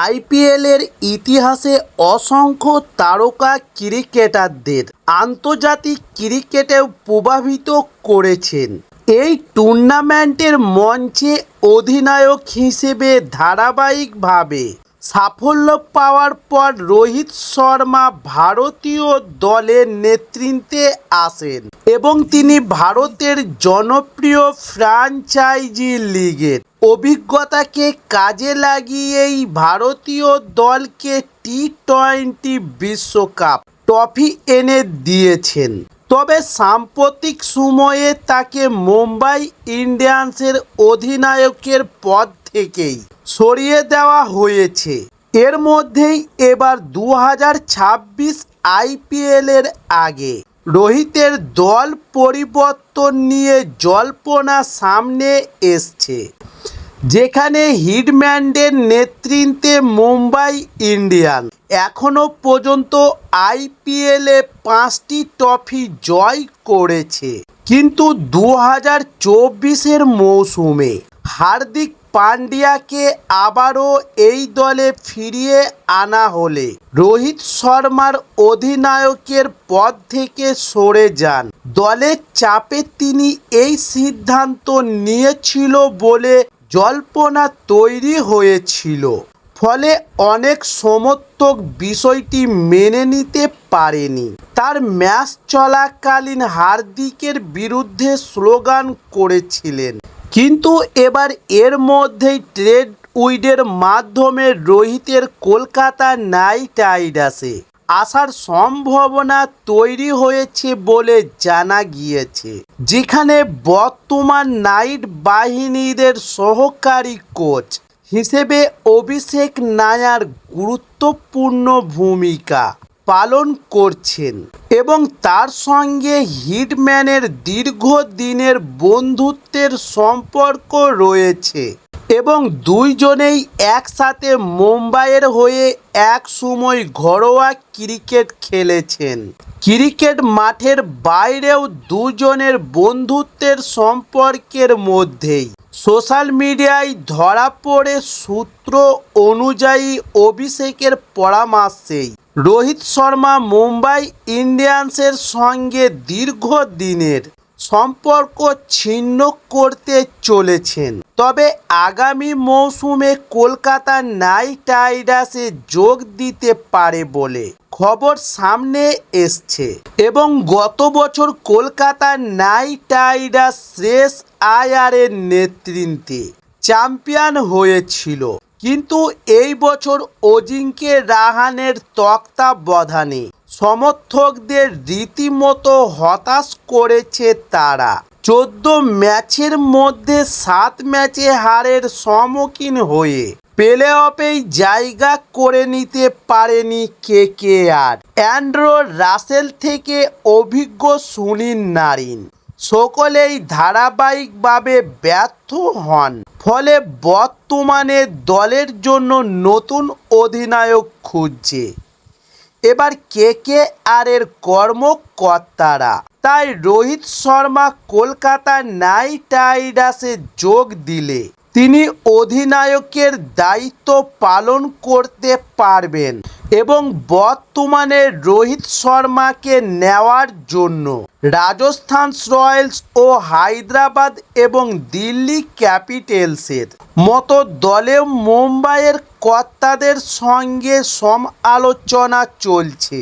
আইপিএলের ইতিহাসে অসংখ্য তারকা ক্রিকেটারদের আন্তর্জাতিক ক্রিকেটেও প্রভাবিত করেছেন। এই টুর্নামেন্টের মঞ্চে অধিনায়ক হিসেবে ধারাবাহিকভাবে সাফল্য পাওয়ার পর রোহিত শর্মা ভারতীয় দলের নেতৃত্বে আসেন এবং তিনি ভারতের জনপ্রিয় ফ্র্যাঞ্চাইজি লিগের অভিজ্ঞতাকে কাজে লাগিয়েই ভারতীয় দলকে টি-20 বিশ্বকাপ ট্রফি এনে দিয়েছেন। তবে সাম্প্রতিক সময়ে তাকে মুম্বাই ইন্ডিয়ান্সের অধিনায়কের পদ থেকেই সরিয়ে দেওয়া হয়েছে। এর মধ্যেই এবার 2026 আইপিএলের আগে রোহিতের দল পরিবর্তন নিয়ে জল্পনা সামনে এসছে, যেখানে হিটম্যানদের নেতৃত্বে মুম্বাই ইন্ডিয়ান্স এখনও পর্যন্ত আইপিএলে 5টি ট্রফি জয় করেছে। কিন্তু 2024 মৌসুমে হার্দিক পান্ডিয়াকে আবারও এই দলে ফিরিয়ে আনা হলে রোহিত শর্মার অধিনায়কের পদ থেকে সরে যান। দলের চাপে তিনি এই সিদ্ধান্ত নিয়েছিল বলে জল্পনা তৈরি হয়েছিল, ফলে অনেক সমর্থক বিষয়টি মেনে নিতে পারেনি। তার ম্যাচ চলাকালীন হার্দিকের বিরুদ্ধে স্লোগান করেছিলেন, কিন্তু এবার এর মধ্যেই ট্রেড উইডের মাধ্যমে রোহিতের কলকাতা নাইট রাইডার্সে আসার সম্ভাবনা তৈরি হয়েছে বলে জানা গিয়েছে, যেখানে বর্তমান নাইট বাহিনীদের সহকারী কোচ হিসেবে অভিষেক নায়ার গুরুত্বপূর্ণ ভূমিকা পালন করছেন এবং তার সঙ্গে হিটম্যানের দীর্ঘদিনের বন্ধুত্বের সম্পর্ক রয়েছে এবং দুইজনেই একসাথে মুম্বাইয়ের হয়ে এক সময় ঘরোয়া ক্রিকেট খেলেছেন। ক্রিকেট মাঠের বাইরেও দুজনের বন্ধুত্বের সম্পর্কের মধ্যেই সোশ্যাল মিডিয়ায় ধরা পড়ে। সূত্র অনুযায়ী অভিষেকের পরামর্শেই রোহিত শর্মা মুম্বাই ইন্ডিয়ান্সের সঙ্গে দীর্ঘদিনের সম্পর্ক ছিন্ন করতে চলেছেন, তবে আগামী মৌসুমে কলকাতা নাইট রাইডার্সে যোগ দিতে পারে বলে খবর সামনে এসছে এবং গত বছর কলকাতা নাইট রাইডার্স শ্রেয়স আয়ারের নেতৃত্বে চ্যাম্পিয়ন হয়েছিল, কিন্তু এই বছর অজিঙ্ক্য রাহানের তত্ত্বাবধানে সমর্থকদের রীতিমতো হতাশ করেছে তারা। 14 ম্যাচের মধ্যে 7 ম্যাচে হারের সম্মুখীন হয়ে প্লে অফেই জায়গা করে নিতে পারেনি কেকেআর। অ্যান্ড্রে রাসেল থেকে অভিজ্ঞ সুনীল নারিন সকলেই ধারাবাহিকভাবে ব্যর্থ হন, ফলে বর্তমানে দলের জন্য নতুন অধিনায়ক খুঁজছে এবার কেকেআরের কর্মকর্তারা। তাই রোহিত শর্মা কলকাতা নাইট রাইডার্সে যোগ দিলে তিনি অধিনায়কের দায়িত্ব পালন করতে পারবেন এবং বর্তমানে রোহিত শর্মাকে নেওয়ার জন্য রাজস্থান রয়্যালস ও হায়দ্রাবাদ এবং দিল্লি ক্যাপিটালসের মতো দলেও মুম্বাইয়ের কর্তাদের সঙ্গে সমালোচনা চলছে।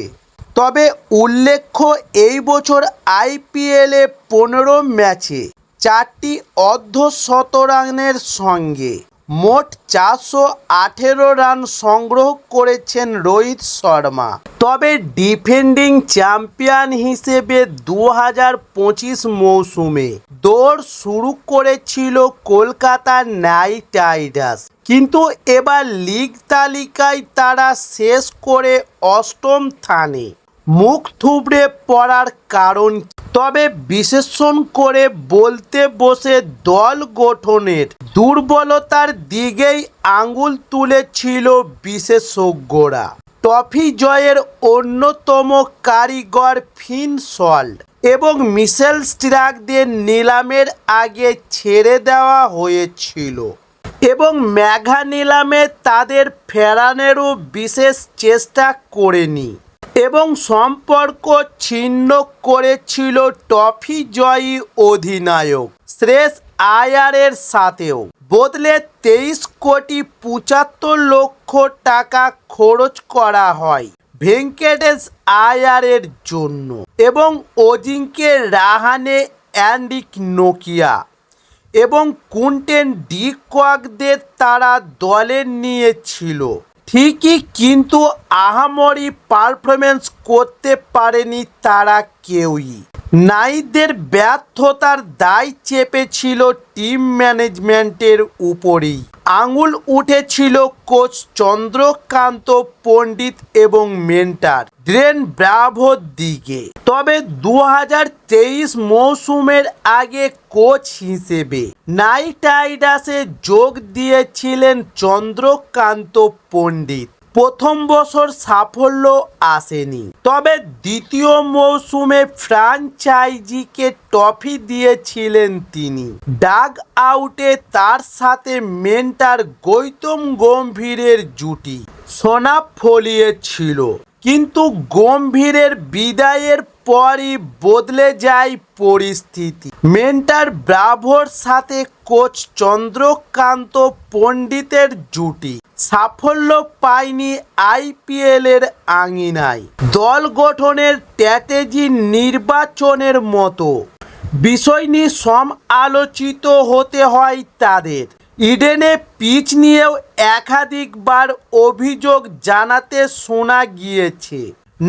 তবে উল্লেখ্য, এই বছর আইপিএলে 15 ম্যাচে 4টি অর্ধশতরানের সঙ্গে মোট 418 রান সংগ্রহ করেছেন রোহিত শর্মা। তবে ডিফেন্ডিং চ্যাম্পিয়ন হিসেবে 2025 মৌসুমে দৌড় শুরু করেছিল কলকাতা নাইট রাইডার্স, কিন্তু এবার লিগ তালিকায় তারা শেষ করে 8ম স্থানে মুখ থুবড়ে পড়ার কারণ। তবে বিশ্লেষণ করে বলতে বসে দল গঠনের দুর্বলতার দিকেই আঙুল তুলেছিল বিশেষজ্ঞরা। ট্রফি জয়ের অন্যতম কারিগর ফিন সল্ট এবং মিচেল স্টার্কদের নিলামের আগে ছেড়ে দেওয়া হয়েছিল। এবং মেঘা নিলামে তাদের ফেরানোরও বিশেষ চেষ্টা করেনি এবং সম্পর্ক ছিন্ন করেছিল ট্রফি জয়ী অধিনায়ক শ্রেয়স আয়ারের সাথেও। বদলে 23,75,00,000 টাকা খরচ করা হয় ভেঙ্কটেশ আয়ারের জন্য এবং অজিঙ্ক্য রাহানে, অ্যান্ডি নোকিয়া এবং কুইন্টন ডি ককদের তারা দলে নিয়েছিল ঠিকই, কিন্তু আহামরি পারফরমেন্স করতে পারেনি তারা কেউই। নাইটদের ব্যর্থতার দায় চেপেছিল টিম ম্যানেজমেন্টের উপরেই। আঙুল উঠেছিল কোচ চন্দ্রকান্ত পণ্ডিত এবং মেন্টার ড্রেন ব্রাভোর দিকে। তবে 2023 মৌসুমের আগে কোচ হিসেবে নাইট রাইডার্সে যোগ দিয়েছিলেন চন্দ্রকান্ত পণ্ডিত। প্রথম বছর সাফল্য আসেনি, তবে দ্বিতীয় মৌসুমে ফ্র্যাঞ্চাইজিকে ট্রফি দিয়েছিলেন তিনি। ডাগ আউটে তার সাথে মেন্টার গৌতম গম্ভীরের জুটি সোনা ফলিয়েছিল, কিন্তু গম্ভীরের বিদায়ের পরই বদলে যায় পরিস্থিতি। মেন্টার ব্রাভোর সাথে কোচ চন্দ্রকান্ত পণ্ডিতের জুটি সাফল্য পায়নি আইপিএলের আঙিনায়। দল গঠনের স্ট্র্যাটেজি নির্বাচনের মতো বিষয় নিয়ে সমালোচিত হতে হয় তাদের। ইডেনে পিচ নিয়েও একাধিকবার অভিযোগ জানাতে শোনা গিয়েছে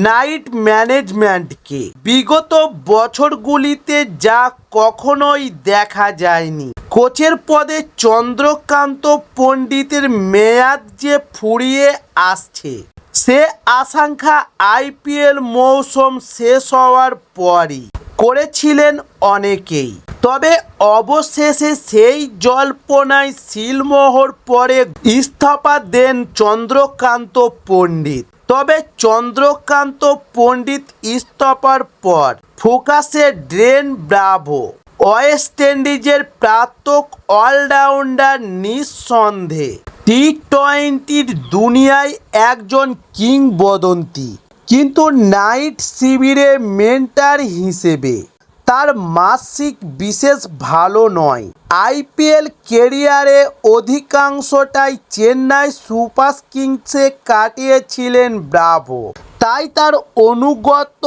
নাইট ম্যানেজমেন্টকে। বিগত বছরগুলিতে যা কখনোই দেখা যায়নি। কোচের পদে চন্দ্রকান্ত পণ্ডিতের মেয়াদ যে ফুরিয়ে আসছে সে আশঙ্কা আইপিএল মৌসুম শেষ হওয়ার পরই করেছিলেন অনেকেই। তবে অবশেষে সেই জল্পনায় সিলমোহর পরে ইস্তফা দেন চন্দ্রকান্ত পণ্ডিত। তবে চন্দ্রকান্ত পণ্ডিত ইস্তফার পর ফোকাসে ড্রেন ব্রাভো, ওয়েস্ট ইন্ডিজের প্রাক্তন অলরাউন্ডার, নিঃসন্দেহে টি-20 দুনিয়ায় একজন কিংবদন্তি, কিন্তু নাইট শিবিরে মেন্টার হিসেবে তার মাসিক বিশেষ ভালো নয়। আইপিএল ক্যারিয়ারে অধিকাংশটাই চেন্নাই সুপার কিংসে কাটিয়েছিলেন ব্রাভো, তাই তার অনুগত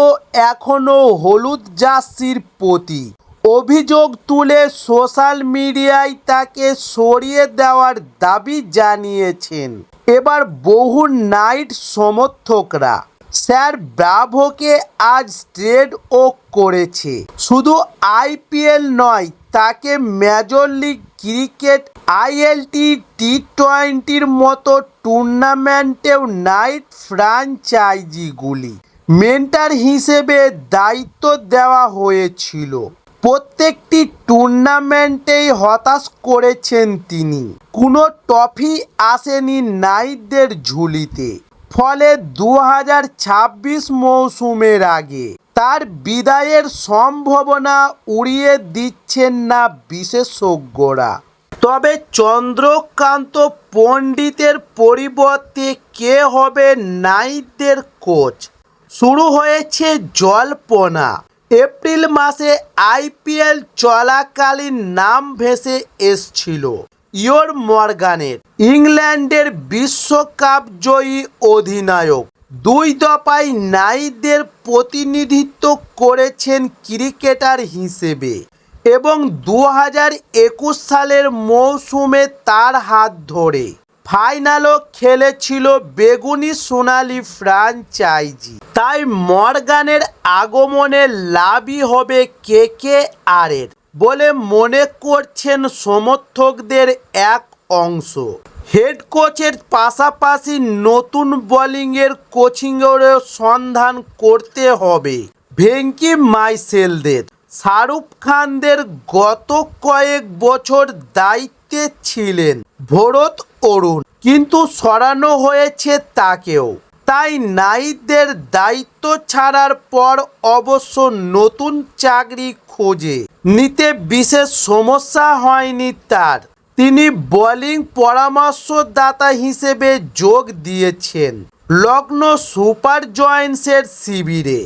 এখনও হলুদ জার্সির প্রতি অভিযোগ তুলে সোশ্যাল মিডিয়ায় তাকে সরিয়ে দেওয়ার দাবি জানিয়েছেন এবার বহু নাইট সমর্থকরা। স্যার ব্রাভোকে আজ ট্রেডও করেছে। শুধু আইপিএল নয়, তাকে মেজর লিগ ক্রিকেট, আইএলটি, টি-20-র মতো টুর্নামেন্টেও নাইট ফ্র্যাঞ্চাইজিগুলি মেন্টার হিসেবে দায়িত্ব দেওয়া হয়েছিল। প্রত্যেকটি টুর্নামেন্টেই হতাশ করেছেন তিনি। কোনো ট্রফি আসেনি নাইটদের ঝুলিতে, ফলে 2026 মৌসুমের আগে তার বিদায়ের সম্ভাবনা উড়িয়ে দিচ্ছেন না বিশেষজ্ঞরা। তবে চন্দ্রকান্ত পণ্ডিতের পরিবর্তে কে হবে নাইটদের কোচ? শুরু হয়েছে জল্পনা। এপ্রিল মাসে আইপিএল চলাকালীন নাম ভেসে এসেছিল ইয়ন মর্গানের, ইংল্যান্ডের বিশ্বকাপ জয়ী অধিনায়ক। 2 দফায় নাইটদের প্রতিনিধিত্ব করেছেন ক্রিকেটার হিসেবে এবং 2021 সালের মৌসুমে তার হাত ধরে ফাইনালও খেলেছিল বেগুনি সোনালী ফ্র্যাঞ্চাইজি। তাই মর্গানের আগমনে লাভই হবে কেকেআরের বলে মনে করছেন সমর্থকদের এক অংশ। হেড কোচের পাশাপাশি নতুন বোলিংয়ের কোচিংয়েরও সন্ধান করতে হবে ভেঙ্কি মার্শেলদের। শাহরুখ খানদের গত কয়েক বছর দায়িত্বে ছিলেন ভরত অরুণ, কিন্তু সরানো হয়েছে তাকেও। তাই নাইটদের দায়িত্ব ছাড়ার পর অবশ্য নতুন চাকরি খুঁজে নিতে বিশেষ সমস্যা হয়নি তার। তিনি বোলিং পরামর্শদাতা হিসেবে যোগ দিয়েছেন লখনৌ সুপার জায়ান্টসের শিবিরে।